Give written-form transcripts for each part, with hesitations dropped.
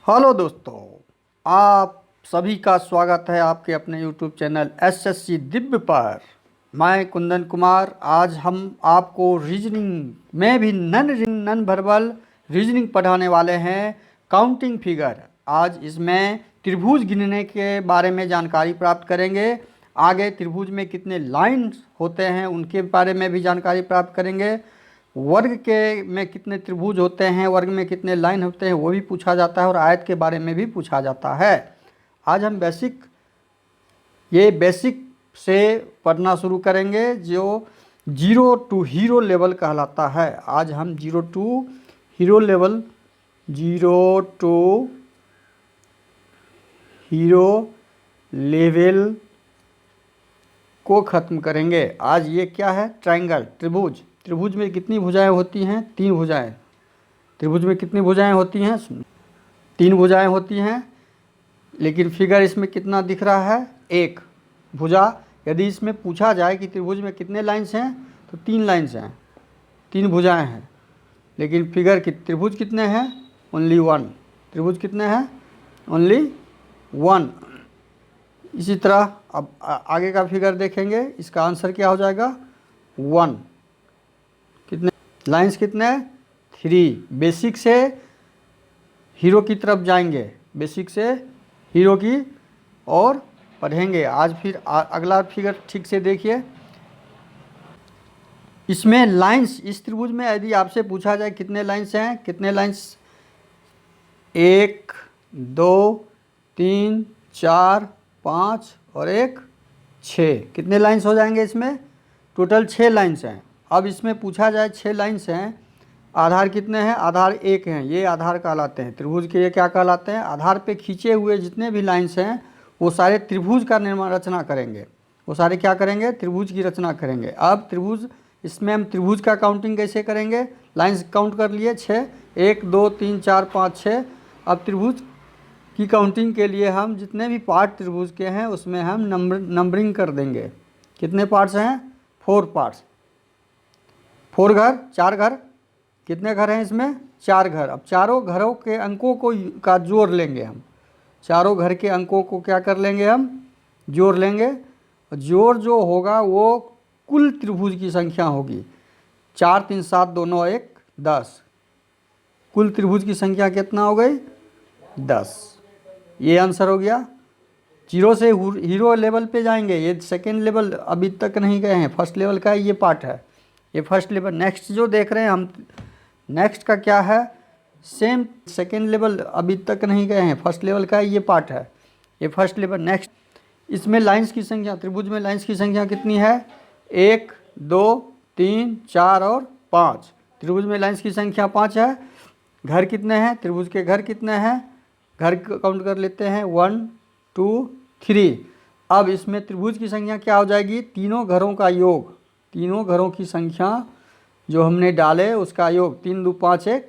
Hello दोस्तों, आप सभी का स्वागत है आपके अपने यूट्यूब चैनल एसएससी दिव्य पर। मैं कुंदन कुमार। आज हम आपको रीजनिंग में भी नन वर्बल रीजनिंग पढ़ाने वाले हैं, काउंटिंग फिगर। आज इसमें त्रिभुज गिनने के बारे में जानकारी प्राप्त करेंगे। आगे त्रिभुज में कितने लाइन्स होते हैं उनके बारे में भी जानकारी प्राप्त करेंगे। वर्ग के में कितने त्रिभुज होते हैं, वर्ग में कितने लाइन होते हैं वो भी पूछा जाता है, और आयत के बारे में भी पूछा जाता है। आज हम बेसिक से पढ़ना शुरू करेंगे, जो जीरो टू हीरो लेवल कहलाता है। आज हम जीरो टू हीरो लेवल को ख़त्म करेंगे। आज ये क्या है? ट्रायंगल, त्रिभुज। त्रिभुज में कितनी भुजाएं होती हैं? 3 भुजाएं। त्रिभुज में कितनी भुजाएं होती हैं? 3 भुजाएं होती हैं। लेकिन फिगर इसमें कितना दिख रहा है? 1 भुजा। यदि इसमें पूछा जाए कि त्रिभुज में कितने लाइन्स हैं, तो 3 लाइन्स हैं, 3 भुजाएं हैं। लेकिन फिगर त्रिभुज कितने हैं? ओनली 1। त्रिभुज कितने हैं? ओनली 1। इसी तरह अब आगे का फिगर देखेंगे, इसका आंसर क्या हो जाएगा? 1। कितने लाइंस? कितने? 3। बेसिक से हीरो की तरफ जाएंगे, बेसिक से हीरो की और पढ़ेंगे। आज फिर अगला फिगर ठीक से देखिए। इसमें लाइंस, इस त्रिभुज में यदि आपसे पूछा जाए कितने लाइंस हैं, कितने लाइंस? 1 2 3 4 5 और 1 6। कितने लाइंस हो जाएंगे इसमें? टोटल 6 लाइंस हैं। अब इसमें पूछा जाए 6 लाइंस हैं, आधार कितने हैं? आधार 1 हैं। ये आधार कहलाते हैं त्रिभुज के। ये क्या कहलाते हैं? आधार पे खींचे हुए जितने भी लाइंस हैं वो सारे त्रिभुज का रचना करेंगे। वो सारे क्या करेंगे? त्रिभुज की रचना करेंगे। अब त्रिभुज, इसमें हम त्रिभुज का काउंटिंग कैसे करेंगे? लाइंस काउंट कर लिए 6, 1 2 3 4 5 6। अब त्रिभुज की काउंटिंग के लिए हम जितने भी पार्ट त्रिभुज के हैं उसमें हम नंबरिंग कर देंगे। कितने पार्ट्स हैं? 4 पार्ट्स। 4 घर, 4 घर। कितने घर हैं इसमें? 4 घर। अब चारों घरों के अंकों का जोड़ लेंगे हम। चारों घर के अंकों को क्या कर लेंगे? हम जोड़ लेंगे। जोड़ जो होगा वो कुल त्रिभुज की संख्या होगी। 4 3 7 2 9 1 10। कुल त्रिभुज की संख्या कितना हो गई? 10। ये आंसर हो गया। जीरो से हीरो लेवल पे जाएंगे। ये सेकेंड लेवल अभी तक नहीं गए हैं, फर्स्ट लेवल का ये पार्ट है, ये फर्स्ट लेवल। नेक्स्ट जो देख रहे हैं हम, नेक्स्ट का क्या है? सेम सेकेंड लेवल अभी तक नहीं गए हैं, फर्स्ट लेवल का ये पार्ट है, ये फर्स्ट लेवल। नेक्स्ट इसमें लाइंस की संख्या, त्रिभुज में लाइंस की संख्या कितनी है? 1 2 3 4 और 5। त्रिभुज में लाइंस की संख्या 5 है। घर कितने हैं? त्रिभुज के घर कितने हैं? घर काउंट कर लेते हैं, 1 2 3। अब इसमें त्रिभुज की संख्या क्या हो जाएगी? तीनों घरों का योग, तीनों घरों की संख्या जो हमने डाले उसका योग। 3 2 5 1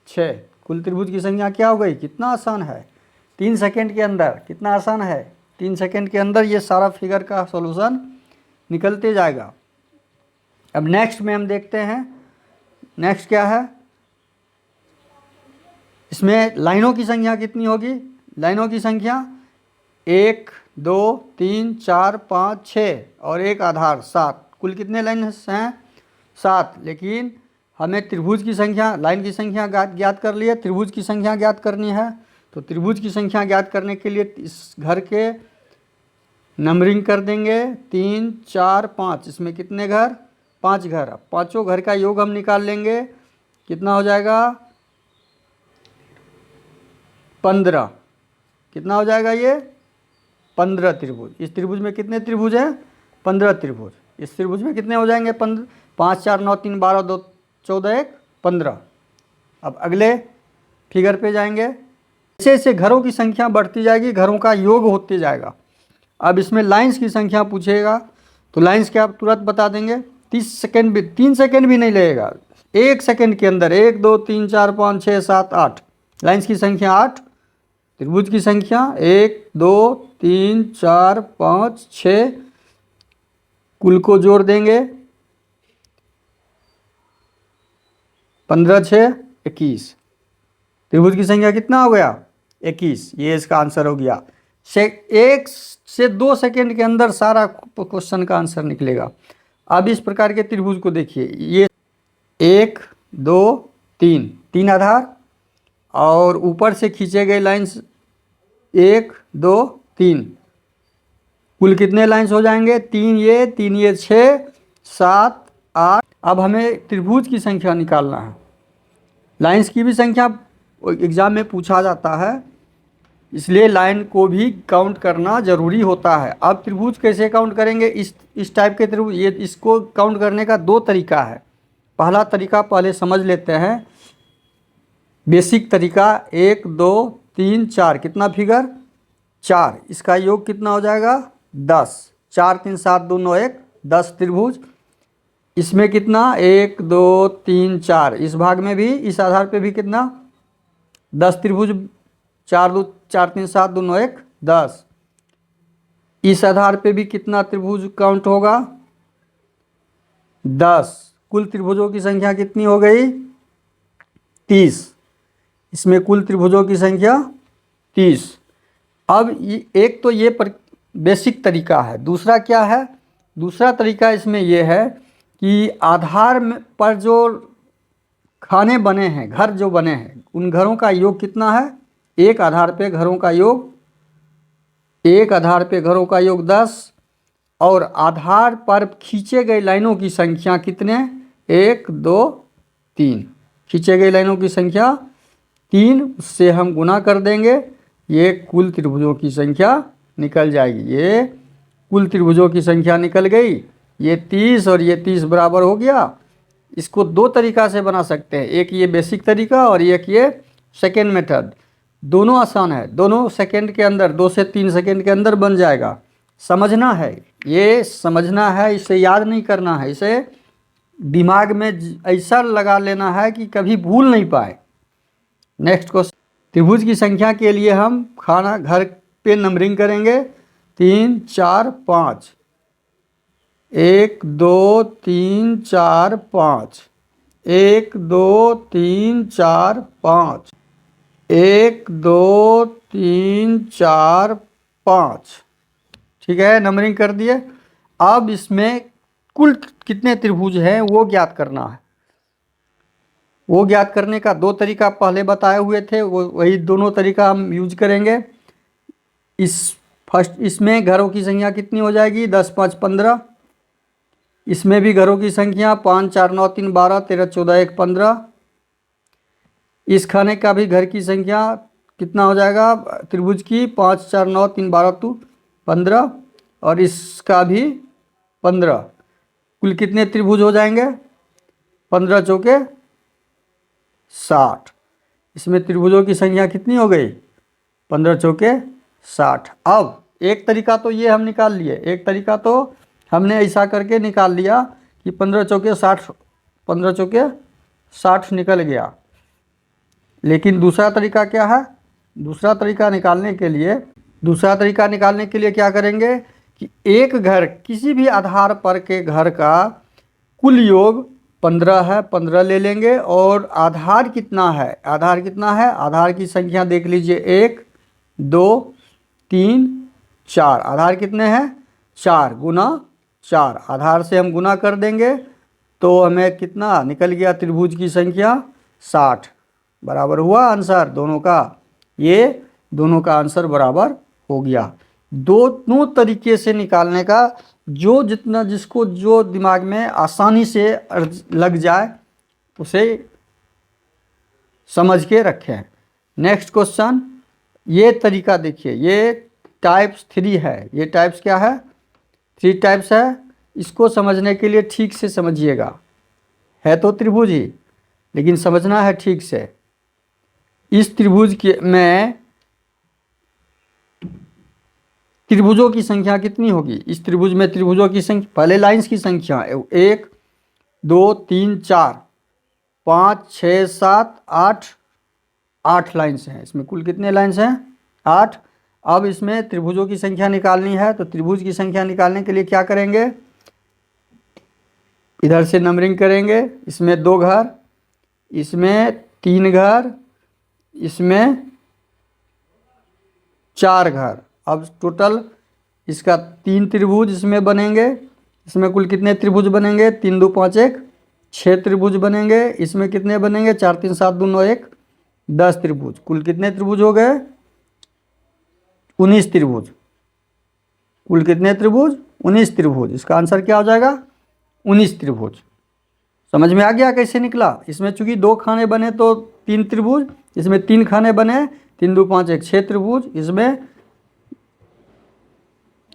6। कुल त्रिभुज की संख्या क्या हो गई? कितना आसान है, 3 सेकेंड के अंदर। कितना आसान है, 3 सेकेंड के अंदर ये सारा फिगर का सॉल्यूशन निकलते जाएगा। अब नेक्स्ट में हम देखते हैं, नेक्स्ट क्या है? इसमें लाइनों की संख्या कितनी होगी? लाइनों की संख्या 1 2 3 4 5 6 और 1 आधार 7। कुल कितने लाइन हैं? 7। लेकिन हमें त्रिभुज की संख्या, लाइन की संख्या ज्ञात कर लिए, त्रिभुज की संख्या ज्ञात करनी है। तो त्रिभुज की संख्या ज्ञात करने के लिए इस घर के नंबरिंग कर देंगे, 3 4 5। इसमें कितने घर? 5 घर। अब पाँचों घर का योग हम निकाल लेंगे, कितना हो जाएगा? 15। कितना हो जाएगा ये? 15 त्रिभुज। इस त्रिभुज में कितने त्रिभुज हैं? 15 त्रिभुज। इस त्रिभुज में कितने हो जाएंगे? 15। 5 4 9 3 12 2 14 1 15। अब अगले फिगर पे जाएंगे। जैसे जैसे घरों की संख्या बढ़ती जाएगी, घरों का योग होते जाएगा। अब इसमें लाइंस की संख्या पूछेगा तो लाइंस क्या आप तुरंत बता देंगे। 30 सेकेंड भी, 3 सेकेंड भी नहीं लगेगा, 1 सेकेंड के अंदर 1 2 3 4 5 6 7 8। लाइंस की संख्या 8। त्रिभुज की संख्या 1 2 3 4 5 6। कुल को जोड़ देंगे, 15 6 21। त्रिभुज की संख्या कितना हो गया? 21, ये इसका आंसर हो गया। 1 से 2 सेकेंड के अंदर सारा क्वेश्चन का आंसर निकलेगा। अब इस प्रकार के त्रिभुज को देखिए, ये 1 2 3, 3 आधार और ऊपर से खींचे गए लाइन्स 1 2 3, कुल कितने लाइन्स हो जाएंगे? 3 ये 6 7 8। अब हमें त्रिभुज की संख्या निकालना है। लाइन्स की भी संख्या एग्जाम में पूछा जाता है, इसलिए लाइन को भी काउंट करना ज़रूरी होता है। अब त्रिभुज कैसे काउंट करेंगे? इस टाइप के त्रिभुज, ये इसको काउंट करने का 2 तरीका है। पहला तरीका पहले समझ लेते हैं, बेसिक तरीका। 1 2 3 4, कितना फिगर? 4, इसका योग कितना हो जाएगा? 10। 4 3 7 2 9 1, 10 त्रिभुज। इसमें कितना? 1 2 3 4, इस भाग में भी, इस आधार पे भी कितना? 10 त्रिभुज। 4 3 7 2 9 1, 10। इस आधार पे भी कितना त्रिभुज काउंट होगा? 10। कुल त्रिभुजों की संख्या कितनी हो गई? 30। इसमें कुल त्रिभुजों की संख्या 30। अब एक तो ये बेसिक तरीका है। दूसरा क्या है? दूसरा तरीका इसमें यह है कि आधार पर जो खाने बने हैं, घर जो बने हैं, उन घरों का योग कितना है? एक आधार पे घरों का योग, एक आधार पे घरों का योग 10, और आधार पर खींचे गए लाइनों की संख्या कितने? 1 2 3। खींचे गए लाइनों की संख्या 3, उससे हम गुना कर देंगे, ये कुल त्रिभुजों की संख्या निकल जाएगी। ये कुल त्रिभुजों की संख्या निकल गई। ये 30 और ये 30 बराबर हो गया। इसको 2 तरीका से बना सकते हैं, एक ये बेसिक तरीका और एक ये सेकेंड मेथड। दोनों आसान है, दोनों सेकेंड के अंदर, 2 से 3 सेकेंड के अंदर बन जाएगा। समझना है, ये समझना है, इसे याद नहीं करना है, इसे दिमाग में ऐसा लगा लेना है कि कभी भूल नहीं पाए। नेक्स्ट क्वेश्चन, त्रिभुज की संख्या के लिए हम खाना घर पे नंबरिंग करेंगे। 3 4 5, 1 2 3 4 5, 1 2 3 4 5, 1 2 3 4 5। ठीक है, नंबरिंग कर दिए। अब इसमें कुल कितने त्रिभुज हैं वो ज्ञात करना है। वो ज्ञात करने का 2 तरीका पहले बताए हुए थे, वही दोनों तरीका हम यूज करेंगे। इसमें घरों की संख्या कितनी हो जाएगी? 10 5 15। इसमें भी घरों की संख्या 5 4 9 3 12 13 14 1 15। इस खाने का भी घर की संख्या कितना हो जाएगा त्रिभुज की? 5 4 9 3 12 2 15, और इसका भी 15। कुल कितने त्रिभुज हो जाएंगे? 15 चौके 60। इसमें त्रिभुजों की संख्या कितनी हो गई? 15 चौके 60। अब एक तरीका तो ये हम निकाल लिए, एक तरीका तो हमने ऐसा करके निकाल लिया कि 15 चौके 60, 15 चौके 60 निकल गया। लेकिन दूसरा तरीका क्या है? दूसरा तरीका निकालने के लिए क्या करेंगे कि एक घर, किसी भी आधार पर के घर का कुल योग 15 है, 15 ले लेंगे, और आधार कितना है? आधार कितना है? आधार की संख्या देख लीजिए, 1 2 3 4। आधार कितने हैं? 4 गुना 4। आधार से हम गुना कर देंगे तो हमें कितना निकल गया? त्रिभुज की संख्या 60। बराबर हुआ आंसर दोनों का, ये दोनों का आंसर बराबर हो गया। दोनों तरीके से निकालने का, जो जितना जिसको जो दिमाग में आसानी से लग जाए उसे समझ के रखें। नेक्स्ट क्वेश्चन, ये तरीका देखिए, ये टाइप्स 3 है। ये टाइप्स क्या है? 3 टाइप्स है। इसको समझने के लिए ठीक से समझिएगा, है तो त्रिभुज ही, लेकिन समझना है ठीक से। इस त्रिभुज के में त्रिभुजों की संख्या कितनी होगी? इस त्रिभुज में त्रिभुजों की संख्या, पहले लाइंस की संख्या 1 2 3 4 5 6 7 8, 8 लाइंस हैं। इसमें कुल कितने लाइंस हैं? 8। अब इसमें त्रिभुजों की संख्या निकालनी है, तो त्रिभुज की संख्या निकालने के लिए क्या करेंगे? इधर से नंबरिंग करेंगे। इसमें 2 घर, इसमें 3 घर, इसमें 4 घर। अब टोटल इसका 3 त्रिभुज इसमें बनेंगे। इसमें कुल कितने त्रिभुज बनेंगे? 3 2 5 1 6 त्रिभुज बनेंगे। इसमें कितने बनेंगे? 4 3 7 2 9 1 10 त्रिभुज। कुल कितने त्रिभुज हो गए? 19 त्रिभुज। कुल कितने त्रिभुज? 19 त्रिभुज। इसका आंसर क्या हो जाएगा? 19 त्रिभुज। समझ में आ गया कैसे निकला? इसमें चूंकि 2 खाने बने तो 3 त्रिभुज, इसमें 3 खाने बने 3 2 5 1 6 त्रिभुज। इसमें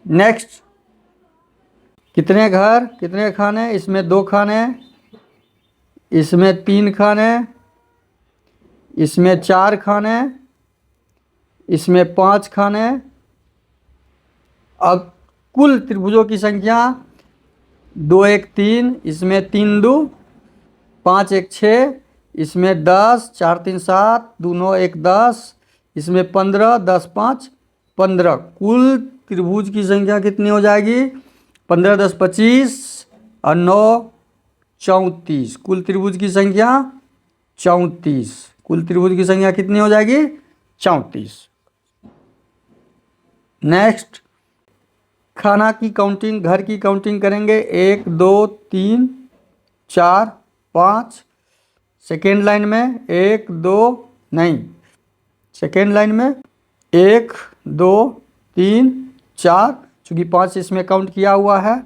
नेक्स्ट कितने घर कितने खाने? इसमें 2 खाने, इसमें 3 खाने, इसमें 4 खाने, इसमें 5 खाने। अब कुल त्रिभुजों की संख्या 2 1 3, इसमें 3 2 5 1 6, इसमें 10 4 3 7 2 9 1 10, इसमें 15 10 5 15। कुल त्रिभुज की संख्या कितनी हो जाएगी? 15 10 25 और 9 34। कुल त्रिभुज की संख्या 34। कुल त्रिभुज की संख्या कितनी हो जाएगी? 34। नेक्स्ट खाना की काउंटिंग, घर की काउंटिंग करेंगे। 1 2 3 4 5। सेकेंड लाइन में 1 2 नहीं, सेकेंड लाइन में 1 2 3 4, चूँकि 5 इसमें काउंट किया हुआ है।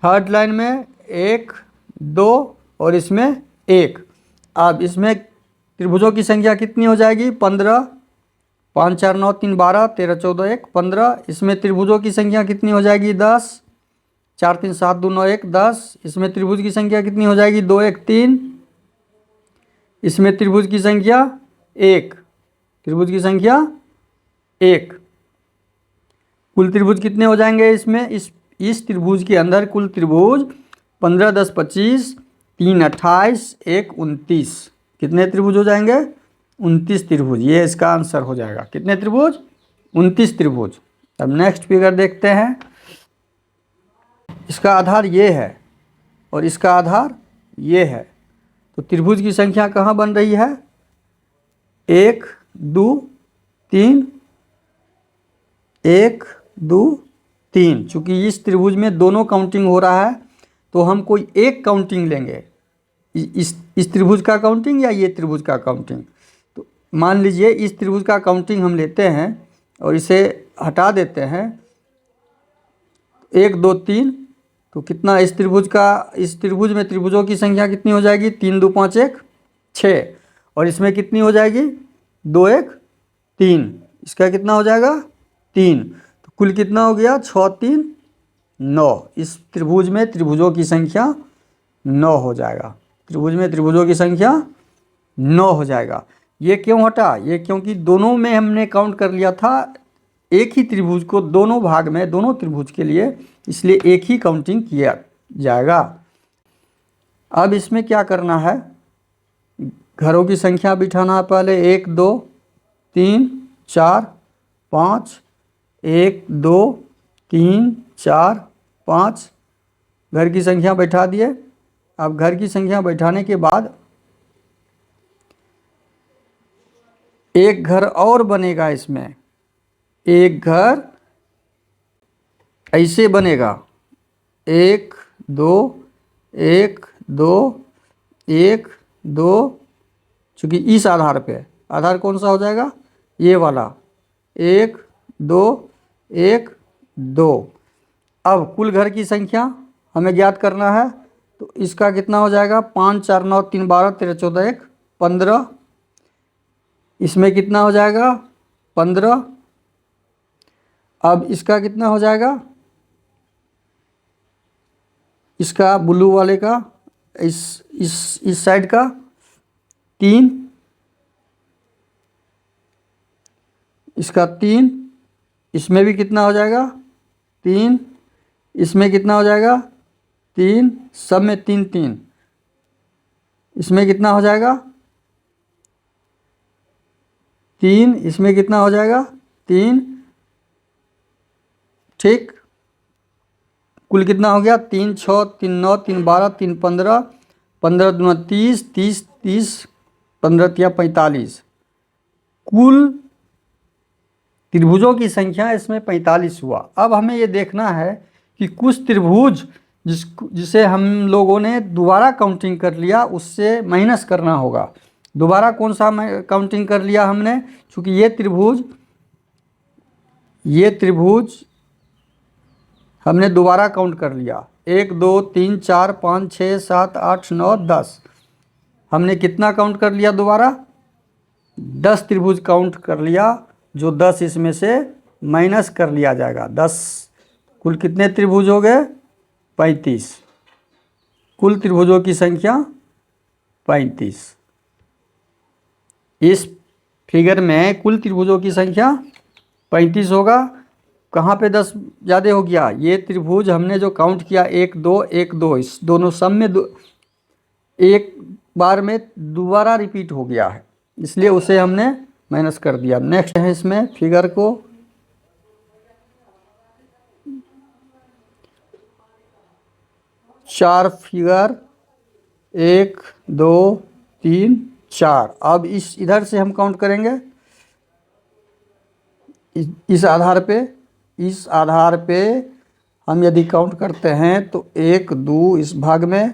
थर्ड लाइन में 1 2 और इसमें 1। अब इसमें त्रिभुजों की संख्या कितनी हो जाएगी? 15 5 4 9 3 12 13 14 1 15। इसमें त्रिभुजों की संख्या कितनी हो जाएगी? 10 4 3 7 2 9 1 10। इसमें त्रिभुज की संख्या कितनी हो जाएगी? 2 1 3। इसमें त्रिभुज की संख्या 1, त्रिभुज की संख्या 1। कुल त्रिभुज कितने हो जाएंगे? इसमें इस त्रिभुज के अंदर कुल त्रिभुज 15 10 25 3 28 1 29। कितने त्रिभुज हो जाएंगे? 29 त्रिभुज। ये इसका आंसर हो जाएगा। कितने त्रिभुज? 29 त्रिभुज। अब नेक्स्ट फिगर देखते हैं। इसका आधार ये है और इसका आधार ये है, तो त्रिभुज की संख्या कहाँ बन रही है? 1 2 3 1 2 3। चूँकि इस त्रिभुज में दोनों काउंटिंग हो रहा है तो हम कोई एक काउंटिंग लेंगे। इस त्रिभुज का काउंटिंग या ये त्रिभुज का काउंटिंग। तो मान लीजिए इस त्रिभुज का काउंटिंग हम लेते हैं और इसे हटा देते हैं। 1 2 3, तो कितना इस त्रिभुज में त्रिभुजों की संख्या कितनी हो जाएगी? 3 2 5 1 6। और इसमें कितनी हो जाएगी? 2 1 3। इसका कितना हो जाएगा? 3। तो कुल कितना हो गया? 6 3 9। इस त्रिभुज में त्रिभुजों की संख्या 9 हो जाएगा। त्रिभुज में त्रिभुजों की संख्या 9 हो जाएगा। ये क्यों हटा? ये क्योंकि दोनों में हमने काउंट कर लिया था एक ही त्रिभुज को, दोनों भाग में दोनों त्रिभुज के लिए, इसलिए एक ही काउंटिंग किया जाएगा। अब इसमें क्या करना है? घरों की संख्या बिठाना है पहले। 1 2 3 4 5। 1 2 3 4 5 घर की संख्या बैठा दिए। अब घर की संख्या बैठाने के बाद एक घर और बनेगा। इसमें एक घर ऐसे बनेगा। 1 2 1 2 1 2। चूँकि इस आधार पे, आधार कौन सा हो जाएगा? ये वाला। 1 2 1 2। अब कुल घर की संख्या हमें ज्ञात करना है, तो इसका कितना हो जाएगा? 5 4 9 3 12 13 14 1 15। इसमें कितना हो जाएगा? 15। अब इसका कितना हो जाएगा? इसका ब्लू वाले का, इस साइड का 3। इसका 3। इसमें भी कितना हो जाएगा? 3। इसमें कितना हो जाएगा? 3। सब में 3 3। इसमें कितना हो जाएगा? 3। इसमें कितना हो जाएगा? 3। ठीक। कुल कितना हो गया? 3 6 3 9 3 12 3 15। 15 दूना 30 30 30 15 तिया 45। कुल त्रिभुजों की संख्या इसमें 45 हुआ। अब हमें ये देखना है कि कुछ त्रिभुज जिसे हम लोगों ने दोबारा काउंटिंग कर लिया उससे माइनस करना होगा। दोबारा कौन सा काउंटिंग कर लिया हमने, क्योंकि ये त्रिभुज हमने दोबारा काउंट कर लिया। 1 2 3 4 5 6 7 8 9 10। हमने कितना काउंट कर लिया दोबारा? 10 त्रिभुज काउंट कर लिया, जो 10 इसमें से माइनस कर लिया जाएगा। 10 कुल कितने त्रिभुज हो गए? 35। कुल त्रिभुजों की संख्या 35। इस फिगर में कुल त्रिभुजों की संख्या 35 होगा। कहाँ पे 10 ज़्यादा हो गया? ये त्रिभुज हमने जो काउंट किया 1 2 1 2, इस दोनों सम में एक बार में दोबारा रिपीट हो गया है, इसलिए उसे हमने माइनस कर दिया। नेक्स्ट है इसमें फिगर को 4 फिगर 1 2 3 4। अब इधर से हम काउंट करेंगे इस आधार पे हम यदि काउंट करते हैं तो 1 2 इस भाग में,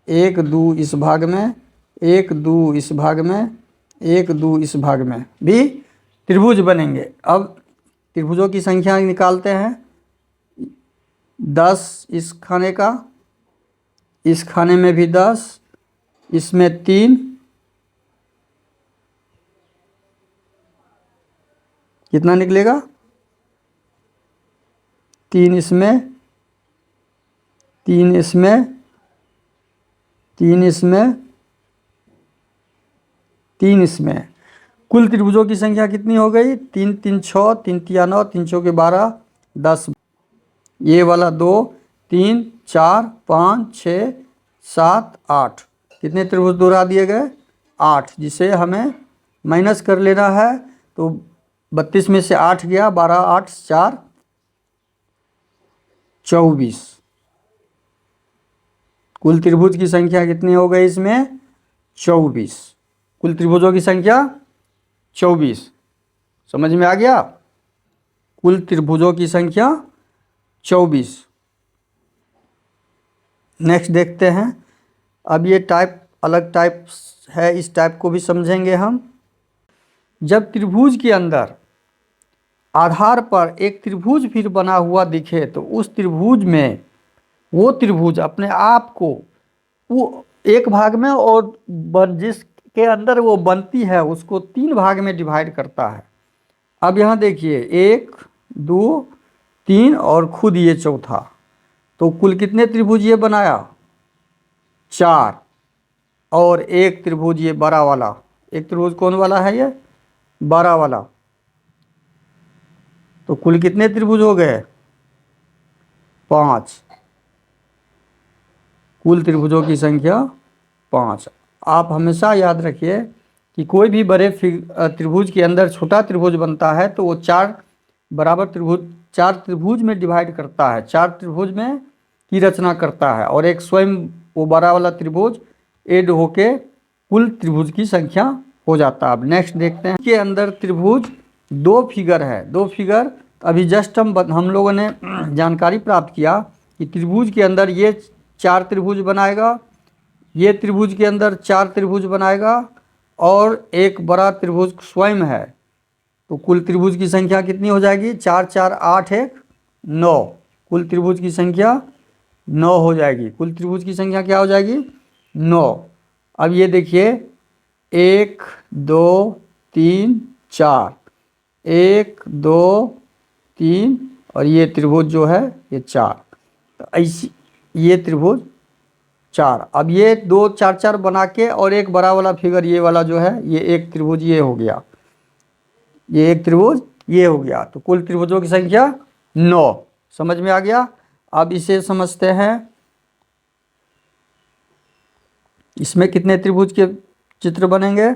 1 2 इस भाग में, 1 2 इस भाग में, 1 2 इस भाग में भी त्रिभुज बनेंगे। अब त्रिभुजों की संख्या निकालते हैं। 10 इस खाने का, इस खाने में भी 10, इसमें 3, कितना निकलेगा? 3 इसमें, 3 इसमें, 3 इसमें, 3 इसमें। कुल त्रिभुजों की संख्या कितनी हो गई? 3 3 6, 3 3 9, 3 4 12, 10। ये वाला 2 3 4 5 6 7 8। कितने त्रिभुज दोहरा दिए गए? 8, जिसे हमें माइनस कर लेना है। तो 32 में से 8 गया, 12 8 4 24। कुल त्रिभुज की संख्या कितनी हो गई इसमें? 24। कुल त्रिभुजों की संख्या 24। समझ में आ गया? कुल त्रिभुजों की संख्या 24। नेक्स्ट देखते हैं। अब ये टाइप अलग टाइप है, इस टाइप को भी समझेंगे हम। जब त्रिभुज के अंदर आधार पर एक त्रिभुज फिर बना हुआ दिखे तो उस त्रिभुज में वो त्रिभुज अपने आप को वो एक भाग में और जिसके अंदर वो बनती है उसको 3 भाग में डिवाइड करता है। अब यहाँ देखिए 1 2 3 और खुद ये चौथा, तो कुल कितने त्रिभुज ये बनाया? 4। और एक त्रिभुज ये बड़ा वाला, एक त्रिभुज कौन वाला है? ये बड़ा वाला। तो कुल कितने त्रिभुज हो गए? 5। कुल त्रिभुजों की संख्या 5। आप हमेशा याद रखिए कि कोई भी बड़े त्रिभुज के अंदर छोटा त्रिभुज बनता है तो वो 4 बराबर त्रिभुज 4 त्रिभुज में डिवाइड करता है, 4 त्रिभुज में की रचना करता है, और एक स्वयं वो बड़ा वाला त्रिभुज ऐड होके कुल त्रिभुज की संख्या हो जाता है। अब नेक्स्ट देखते हैं। के अंदर त्रिभुज 2 फिगर है, 2 फिगर अभी जस्ट हम लोगों ने जानकारी प्राप्त किया कि त्रिभुज के अंदर ये 4 त्रिभुज बनाएगा, ये त्रिभुज के अंदर 4 त्रिभुज बनाएगा, और एक बड़ा त्रिभुज स्वयं है। तो कुल त्रिभुज की संख्या कितनी हो जाएगी? 4 4 8 1 9। कुल त्रिभुज की संख्या 9 हो जाएगी। कुल त्रिभुज की संख्या क्या हो जाएगी? 9। अब ये देखिए 1 2 3 4, 1 2 3, और ये त्रिभुज जो है ये 4। तो ऐसी ये त्रिभुज 4। अब ये 2 4 4 बना के और एक बड़ा वाला फिगर ये वाला जो है ये एक त्रिभुज ये हो गया, ये एक त्रिभुज ये हो गया। तो कुल त्रिभुजों की संख्या 9। समझ में आ गया? अब इसे समझते हैं। इसमें कितने त्रिभुज के चित्र बनेंगे?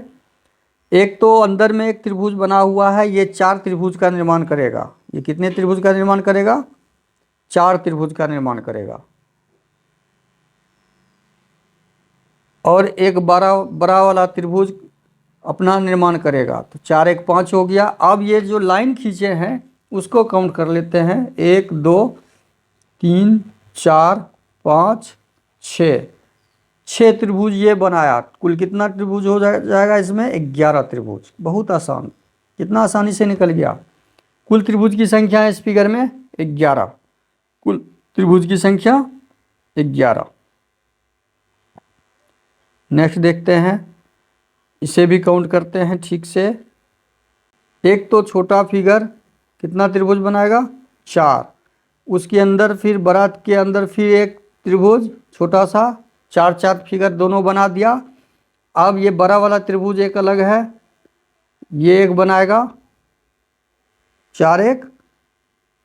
एक तो अंदर में एक त्रिभुज बना हुआ है, ये 4 त्रिभुज का निर्माण करेगा। ये कितने त्रिभुज का निर्माण करेगा? 4 त्रिभुज का निर्माण करेगा। और एक बड़ा वाला त्रिभुज अपना निर्माण करेगा। तो 4 1 5 हो गया। अब ये जो लाइन खींचे हैं उसको काउंट कर लेते हैं। 1 2 3 4 5 6, 6 त्रिभुज ये बनाया। कुल कितना त्रिभुज हो जाएगा इसमें? 11 त्रिभुज। बहुत आसान, कितना आसानी से निकल गया। कुल त्रिभुज की संख्या है इस फिगर में 11। कुल त्रिभुज की संख्या 11। नेक्स्ट देखते हैं, इसे भी काउंट करते हैं ठीक से। एक तो छोटा फिगर कितना त्रिभुज बनाएगा? 4। उसके अंदर फिर बड़ा के अंदर फिर एक त्रिभुज छोटा सा, 4 4 फिगर दोनों बना दिया। अब ये बड़ा वाला त्रिभुज एक अलग है, ये एक बनाएगा। 4 1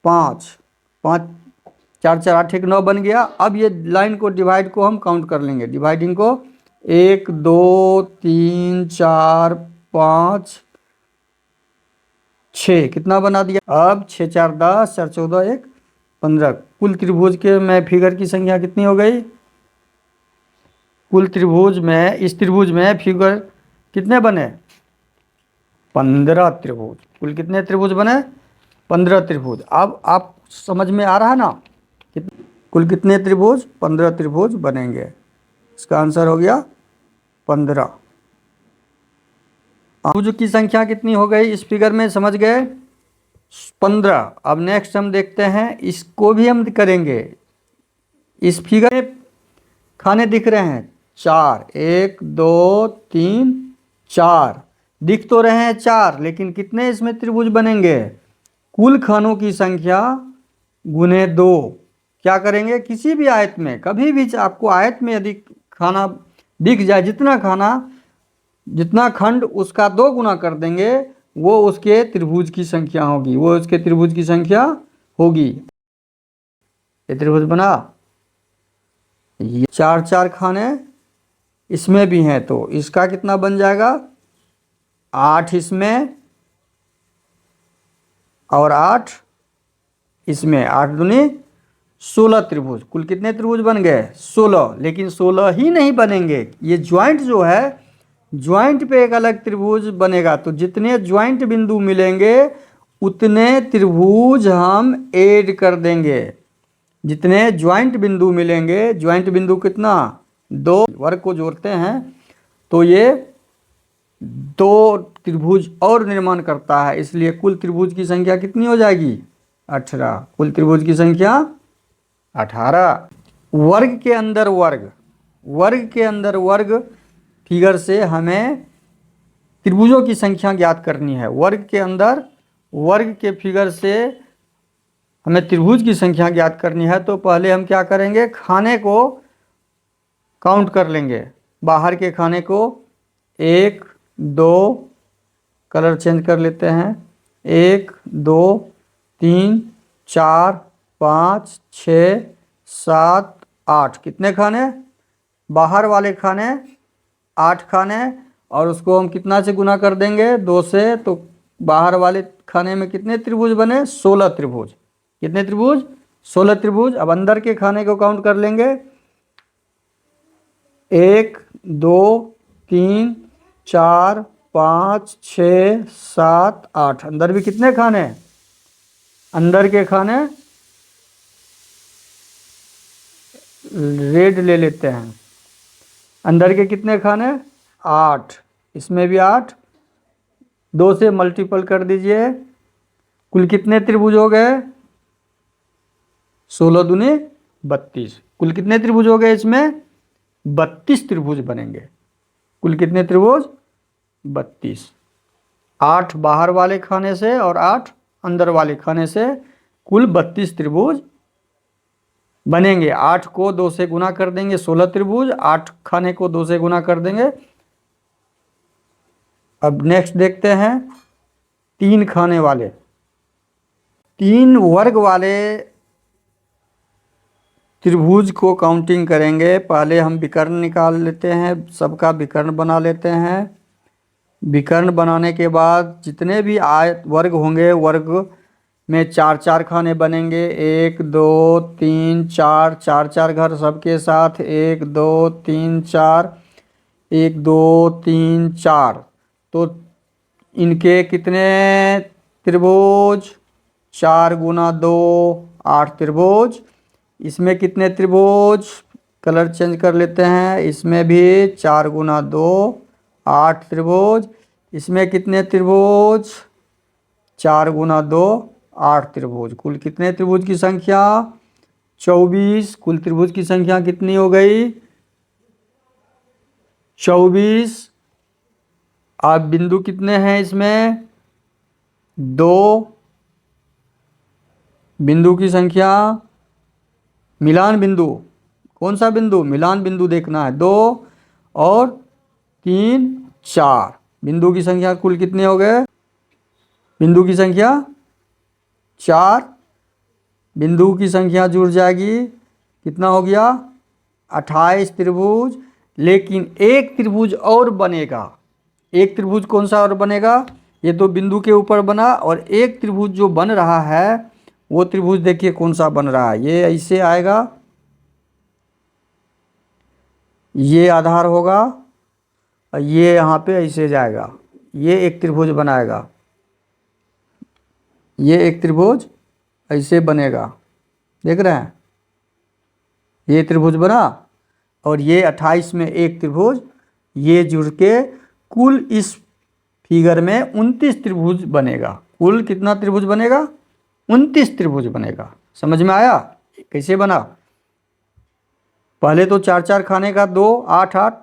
5, 5 4 4 8 1 9 बन गया। अब ये लाइन को डिवाइड को हम काउंट कर लेंगे, डिवाइडिंग को 1 2 3 4 5 6 कितना बना दिया? अब 6 4 10, 4 14 1 15। कुल त्रिभुज के में फिगर की संख्या कितनी हो गई? कुल त्रिभुज में, इस त्रिभुज में फिगर कितने बने? 15 त्रिभुज। कुल कितने त्रिभुज बने? 15 त्रिभुज। अब आप समझ में आ रहा है ना? कुल कितने त्रिभुज? 15 त्रिभुज बनेंगे। इसका आंसर हो गया 15। त्रिभुज की संख्या कितनी हो गई इस फिगर में, समझ गए? 15। अब नेक्स्ट हम देखते हैं, इसको भी हम करेंगे। इस फिगर में खाने दिख रहे हैं 4, 1 2 3 4 दिख तो रहे हैं 4, लेकिन कितने इसमें त्रिभुज बनेंगे? कुल खानों की संख्या गुने 2। क्या करेंगे? किसी भी आयत में, कभी भी आपको आयत में यदि खाना दिख जाए, जितना खंड उसका 2 गुना कर देंगे, वो उसके त्रिभुज की संख्या होगी, वो उसके त्रिभुज की संख्या होगी। ये त्रिभुज बना, ये 4 4 खाने इसमें भी हैं, तो इसका कितना बन जाएगा? 8 इसमें और 8 इसमें, 8 दूनी 16 त्रिभुज। कुल कितने त्रिभुज बन गए? 16। लेकिन 16 ही नहीं बनेंगे, ये ज्वाइंट जो है, ज्वाइंट पे एक अलग त्रिभुज बनेगा। तो जितने ज्वाइंट बिंदु मिलेंगे उतने त्रिभुज हम ऐड कर देंगे। जितने ज्वाइंट बिंदु मिलेंगे, ज्वाइंट बिंदु कितना? 2। वर्ग को जोड़ते हैं तो ये 2 त्रिभुज और निर्माण करता है, इसलिए कुल त्रिभुज की संख्या कितनी हो जाएगी? 18। कुल त्रिभुज की संख्या 18। वर्ग के अंदर वर्ग, वर्ग के अंदर वर्ग फिगर से हमें त्रिभुजों की संख्या ज्ञात करनी है। वर्ग के अंदर वर्ग के फिगर से हमें त्रिभुज की संख्या ज्ञात करनी है। तो पहले हम क्या करेंगे? खाने को काउंट कर लेंगे। बाहर के खाने को 1 2, कलर चेंज कर लेते हैं, 1 2 3 4 5 6 7 8। कितने खाने? बाहर वाले खाने 8 खाने, और उसको हम कितना से गुना कर देंगे? 2 से। तो बाहर वाले खाने में कितने त्रिभुज बने? 16 त्रिभुज। कितने त्रिभुज? 16 त्रिभुज। अब अंदर के खाने को काउंट कर लेंगे, 1 2 3 4 5 6 7 8। अंदर भी कितने खाने? अंदर के खाने रेड ले लेते हैं। अंदर के कितने खाने? 8। इसमें भी 8, 2 से मल्टीपल कर दीजिए। कुल कितने त्रिभुज हो गए? 16 दूनी 32। कुल कितने त्रिभुज हो गए इसमें? 32 त्रिभुज बनेंगे। कुल कितने त्रिभुज? 32। 8 बाहर वाले खाने से और 8 अंदर वाले खाने से कुल 32 त्रिभुज बनेंगे। 8 को 2 से गुना कर देंगे, 16 त्रिभुज। 8 खाने को 2 से गुना कर देंगे। अब नेक्स्ट देखते हैं 3 खाने वाले, 3 वर्ग वाले त्रिभुज को काउंटिंग करेंगे। पहले हम विकर्ण निकाल लेते हैं, सबका विकर्ण बना लेते हैं। विकर्ण बनाने के बाद जितने भी आयत वर्ग होंगे, वर्ग में 4 4 खाने बनेंगे। 1 2 3 4, 4 4 घर सबके साथ, 1 2 3 4, 1 2 3 4। तो इनके कितने त्रिभुज, 4 गुना 2 8 त्रिभुज। इसमें कितने त्रिभुज, कलर चेंज कर लेते हैं, इसमें भी 4 गुना 2 8 त्रिभुज। इसमें कितने त्रिभुज, 4 गुना 2 8 त्रिभुज। कुल कितने त्रिभुज की संख्या, 24। कुल त्रिभुज की संख्या कितनी हो गई, 24। अब बिंदु कितने हैं इसमें, 2। बिंदु की संख्या, मिलान बिंदु, कौन सा बिंदु, मिलान बिंदु देखना है, 2 और 3 4। बिंदु की संख्या कुल कितने हो गए, बिंदु की संख्या 4। बिंदु की संख्या जुड़ जाएगी, कितना हो गया, 28 त्रिभुज। लेकिन एक त्रिभुज और बनेगा। एक त्रिभुज कौन सा और बनेगा, ये तो बिंदु के ऊपर बना, और एक त्रिभुज जो बन रहा है वो त्रिभुज देखिए कौन सा बन रहा है। ये ऐसे आएगा, ये आधार होगा, और ये यहाँ पे ऐसे जाएगा, ये एक त्रिभुज बनाएगा। ये एक त्रिभुज ऐसे बनेगा, देख रहे हैं, ये त्रिभुज बना, और ये 28 में एक त्रिभुज, ये जुड़ के कुल इस फिगर में 29 त्रिभुज बनेगा। कुल कितना त्रिभुज बनेगा, 29 त्रिभुज बनेगा। समझ में आया कैसे बना, पहले तो 4 4 खाने का 2 8 8,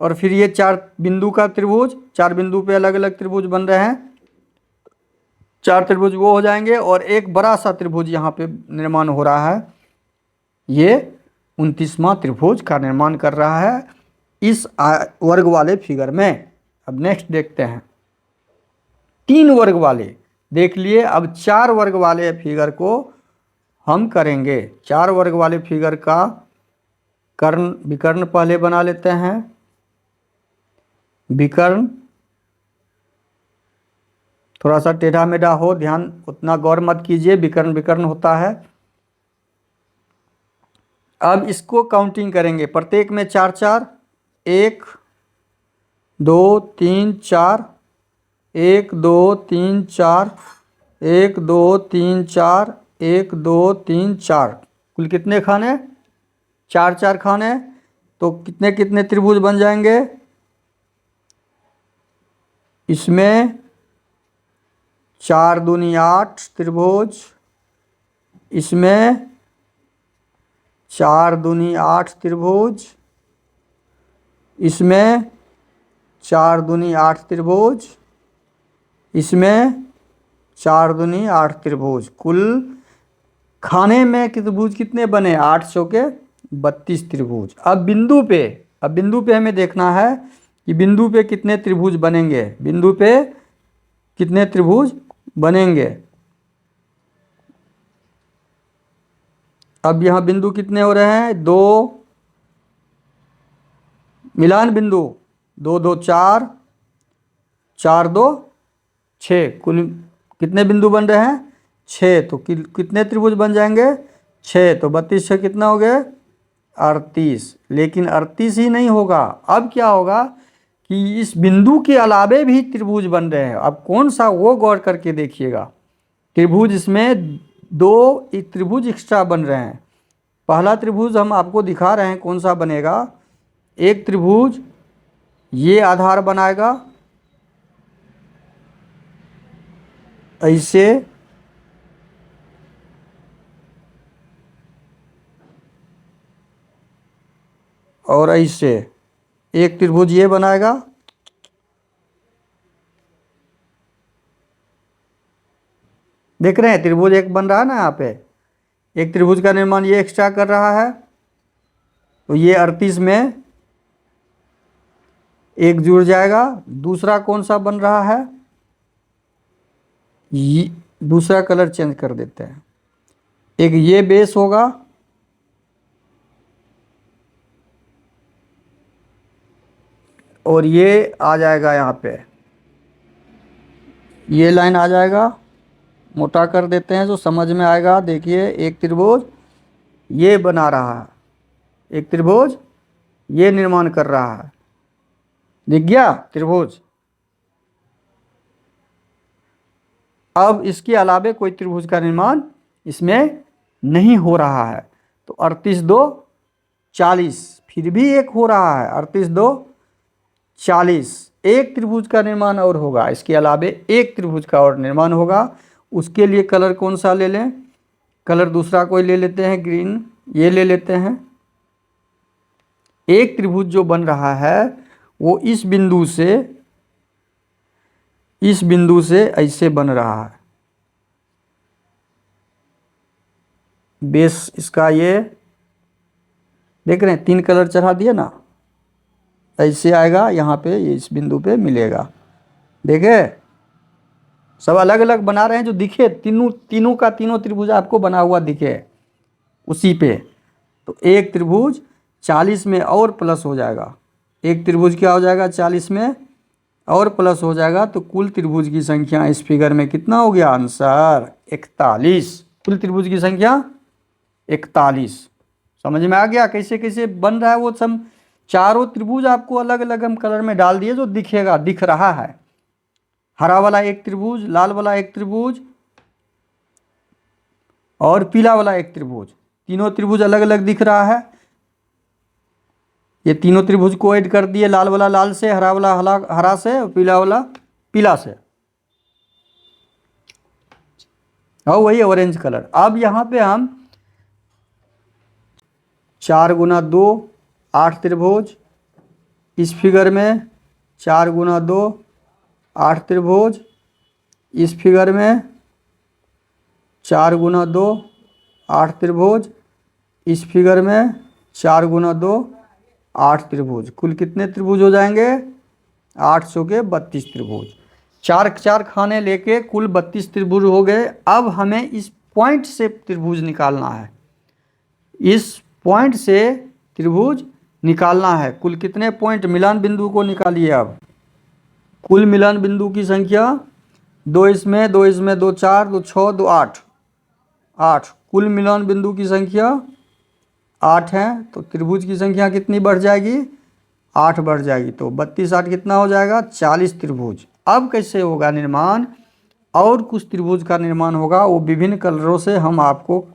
और फिर ये 4 बिंदु का त्रिभुज, 4 बिंदु पे अलग अलग त्रिभुज बन रहे हैं, 4 त्रिभुज वो हो जाएंगे, और एक बड़ा सा त्रिभुज यहाँ पे निर्माण हो रहा है। ये 29वां त्रिभुज का निर्माण कर रहा है इस वर्ग वाले फिगर में। अब नेक्स्ट देखते हैं, 3 वर्ग वाले देख लिए। अब 4 वर्ग वाले फिगर को हम करेंगे। 4 वर्ग वाले फिगर का कर्ण विकर्ण पहले बना लेते हैं। विकर्ण थोड़ा सा टेढ़ा मेढ़ा हो, ध्यान उतना गौर मत कीजिए, विकर्ण विकर्ण होता है। अब इसको काउंटिंग करेंगे, प्रत्येक में 4 4, 1 2 3 4, 1 2 3 4, 1 2 3 4, 1 2 3 4। कुल कितने खाने, 4 4 खाने, तो कितने कितने त्रिभुज बन जाएंगे, इसमें 4 दूनी 8 त्रिभुज, इसमें 4 दूनी 8 त्रिभुज, इसमें 4 दूनी 8 त्रिभुज, इसमें 4 दूनी 8 त्रिभुज। कुल खाने में त्रिभुज कितने बने, 8 चौके 32 त्रिभुज। अब बिंदु पे हमें देखना है कि बिंदु पे कितने त्रिभुज बनेंगे, बिंदु पे कितने त्रिभुज बनेंगे। अब यहाँ बिंदु कितने हो रहे हैं, 2, मिलान बिंदु 2 2 4, 4 2 6। कुल कितने बिंदु बन रहे हैं, 6। तो कितने त्रिभुज बन जाएंगे, 6। तो 32 6 कितना हो गए, 38। लेकिन 38 ही नहीं होगा, अब क्या होगा कि इस बिंदु के अलावे भी त्रिभुज बन रहे हैं। अब कौन सा वो गौर करके देखिएगा, त्रिभुज इसमें 2 त्रिभुज एक्स्ट्रा बन रहे हैं। पहला त्रिभुज हम आपको दिखा रहे हैं कौन सा बनेगा, एक त्रिभुज ये आधार बनाएगा ऐसे, और ऐसे एक त्रिभुज ये बनाएगा, देख रहे हैं त्रिभुज एक बन रहा है ना, यहाँ पे एक त्रिभुज का निर्माण ये एक्स्ट्रा कर रहा है। तो ये 38 में एक जुड़ जाएगा। दूसरा कौन सा बन रहा है, ये दूसरा कलर चेंज कर देते हैं, एक ये बेस होगा, और ये आ जाएगा यहाँ पे, ये लाइन आ जाएगा, मोटा कर देते हैं जो समझ में आएगा। देखिए एक त्रिभुज ये बना रहा है, एक त्रिभुज ये निर्माण कर रहा है, दिख गया त्रिभुज। अब इसके अलावे कोई त्रिभुज का निर्माण इसमें नहीं हो रहा है। तो 38 2 40, फिर भी एक हो रहा है, 38 2 40, एक त्रिभुज का निर्माण और होगा, इसके अलावे एक त्रिभुज का और निर्माण होगा। उसके लिए कलर कौन सा ले लें? कलर दूसरा कोई ले लेते हैं, ग्रीन, ये ले लेते हैं। एक त्रिभुज जो बन रहा है वो इस बिंदु से ऐसे बन रहा है। बेस इसका ये देख रहे हैं, 3 कलर चढ़ा दिया ना, ऐसे आएगा, यहाँ पे ये इस बिंदु पे मिलेगा। देखे, सब अलग अलग बना रहे हैं जो दिखे, तीनों का तीनों त्रिभुज आपको बना हुआ दिखे उसी पे। तो एक त्रिभुज 40 में और प्लस हो जाएगा, एक त्रिभुज क्या हो जाएगा 40 में और प्लस हो जाएगा। तो कुल त्रिभुज की संख्या इस फिगर में कितना हो गया? आंसर 41। कुल त्रिभुज की संख्या 41। समझ में आ गया कैसे कैसे बन रहा है? वो सब चारों त्रिभुज आपको अलग अलग हम कलर में डाल दिए जो दिखेगा, दिख रहा है। हरा वाला एक त्रिभुज, लाल वाला एक त्रिभुज और पीला वाला एक त्रिभुज, तीनों त्रिभुज अलग अलग दिख रहा है। ये तीनों त्रिभुज को ऐड कर दिए, लाल वाला लाल से, हरा वाला हरा से और पीला वाला पीला से, और वही ऑरेंज कलर। अब यहाँ पे हम 4 गुना 2 8 त्रिभुज, इस फिगर में 4 गुना 2 8 त्रिभुज, इस फिगर में 4 गुना 2 8 त्रिभुज, इस फिगर में 4 गुना 2 8 त्रिभुज। कुल कितने त्रिभुज हो जाएंगे? 800 के 32 त्रिभुज। 4 4 खाने लेके कुल 32 त्रिभुज हो गए। अब हमें इस पॉइंट से त्रिभुज निकालना है, इस पॉइंट से त्रिभुज निकालना है। कुल कितने पॉइंट मिलान बिंदु को निकालिए। अब कुल मिलान बिंदु की संख्या 2 इसमें 2 इसमें 2 4 2 6 2 8 8, कुल मिलान बिंदु की संख्या 8 है। तो त्रिभुज की संख्या कितनी बढ़ जाएगी? 8 बढ़ जाएगी। तो 32 8 कितना हो जाएगा? 40 त्रिभुज। अब कैसे होगा निर्माण? और कुछ त्रिभुज का निर्माण होगा, वो विभिन्न कलरों से हम आपको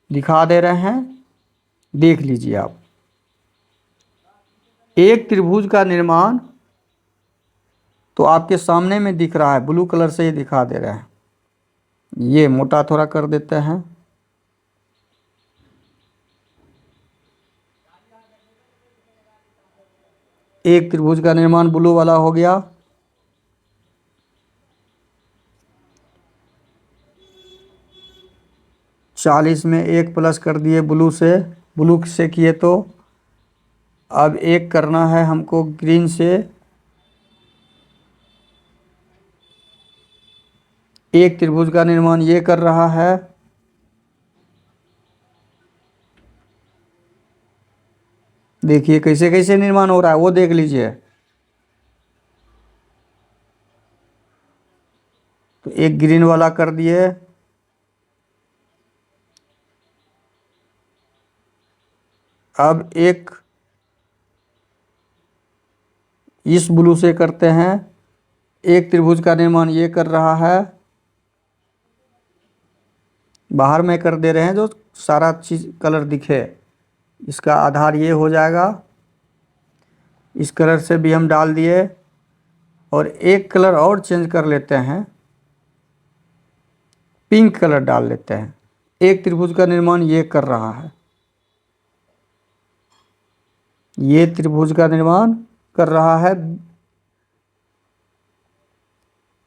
दिखा दे रहे हैं, देख लीजिए आप। एक त्रिभुज का निर्माण तो आपके सामने में दिख रहा है, ब्लू कलर से ही दिखा दे रहे हैं। ये मोटा थोड़ा कर देते हैं। एक त्रिभुज का निर्माण ब्लू वाला हो गया। चालीस में एक प्लस कर दिए ब्लू से किए। तो अब एक करना है हमको ग्रीन से। एक त्रिभुज का निर्माण ये कर रहा है। देखिए कैसे कैसे निर्माण हो रहा है, वो देख लीजिए। तो एक ग्रीन वाला कर दिए। अब एक इस ब्लू से करते हैं। एक त्रिभुज का निर्माण ये कर रहा है, बाहर में कर दे रहे हैं जो सारा चीज़ कलर दिखे। इसका आधार ये हो जाएगा। इस कलर से भी हम डाल दिए। और एक कलर और चेंज कर लेते हैं, पिंक कलर डाल लेते हैं। एक त्रिभुज का निर्माण ये कर रहा है, ये त्रिभुज का निर्माण कर रहा है,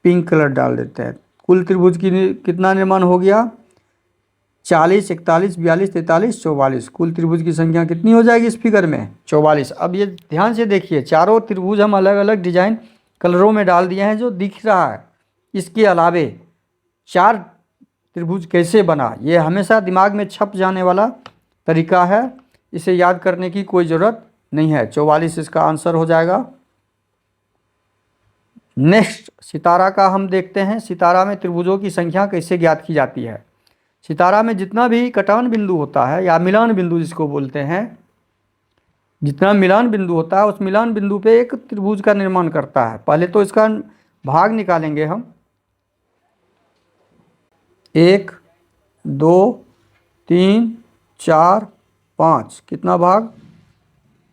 पिंक कलर डाल देते हैं। कुल त्रिभुज की कितना निर्माण हो गया? 40 41 42 43 44। कुल त्रिभुज की संख्या कितनी हो जाएगी इस फिगर में? 44। अब ये ध्यान से देखिए, चारों त्रिभुज हम अलग अलग डिजाइन कलरों में डाल दिए हैं जो दिख रहा है। इसके अलावे 4 त्रिभुज कैसे बना, ये हमेशा दिमाग में छप जाने वाला तरीका है, इसे याद करने की कोई ज़रूरत नहीं है। 44 इसका आंसर हो जाएगा। नेक्स्ट सितारा का हम देखते हैं। सितारा में त्रिभुजों की संख्या कैसे ज्ञात की जाती है। सितारा में जितना भी कटान बिंदु होता है या मिलान बिंदु जिसको बोलते हैं, जितना मिलान बिंदु होता है उस मिलान बिंदु पे एक त्रिभुज का निर्माण करता है। पहले तो इसका भाग निकालेंगे हम। 1 2 3 4 5, कितना भाग?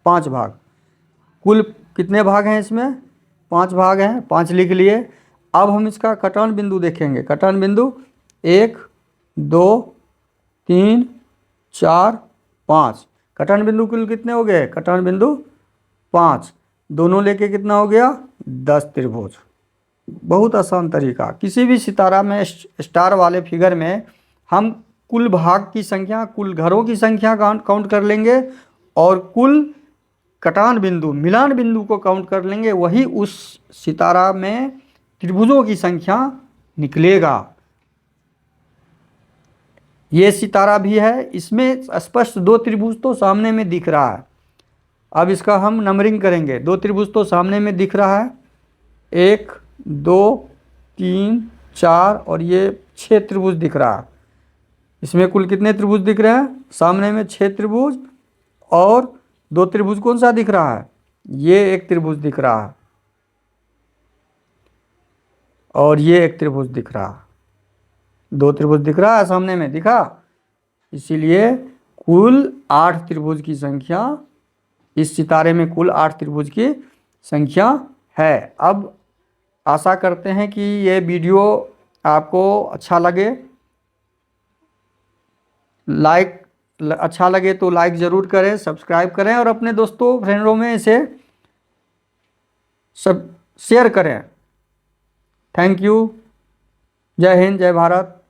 5 भाग। कुल कितने भाग हैं इसमें? 5 भाग हैं, 5 लिख लिए। अब हम इसका कटान बिंदु देखेंगे। कटान बिंदु 1 2 3 4 5। कटान बिंदु कुल कितने हो गए? कटान बिंदु 5, दोनों लेके कितना हो गया? 10 त्रिभुज। बहुत आसान तरीका। किसी भी सितारा में स्टार वाले फिगर में हम कुल भाग की संख्या, कुल घरों की संख्या काउंट कर लेंगे और कुल कटान बिंदु, मिलान बिंदु को काउंट कर लेंगे, वही उस सितारा में त्रिभुजों की संख्या निकलेगा। ये सितारा भी है, इसमें स्पष्ट 2 त्रिभुज तो सामने में दिख रहा है। अब इसका हम नंबरिंग करेंगे। 2 त्रिभुज तो सामने में दिख रहा है, 1 2 3 4 और ये 6 त्रिभुज दिख रहा है। इसमें कुल कितने त्रिभुज दिख रहे हैं? सामने में 6 त्रिभुज, और 2 त्रिभुज कौन सा दिख रहा है? ये एक त्रिभुज दिख रहा है और ये एक त्रिभुज दिख रहा है। 2 त्रिभुज दिख रहा है सामने में, दिखा? इसीलिए कुल 8 त्रिभुज की संख्या, इस सितारे में कुल 8 त्रिभुज की संख्या है। अब आशा करते हैं कि ये वीडियो आपको अच्छा लगे। अच्छा लगे तो लाइक ज़रूर करें, सब्सक्राइब करें और अपने दोस्तों फ्रेंडों में इसे सब शेयर करें। Thank you. जय हिंद, जय भारत।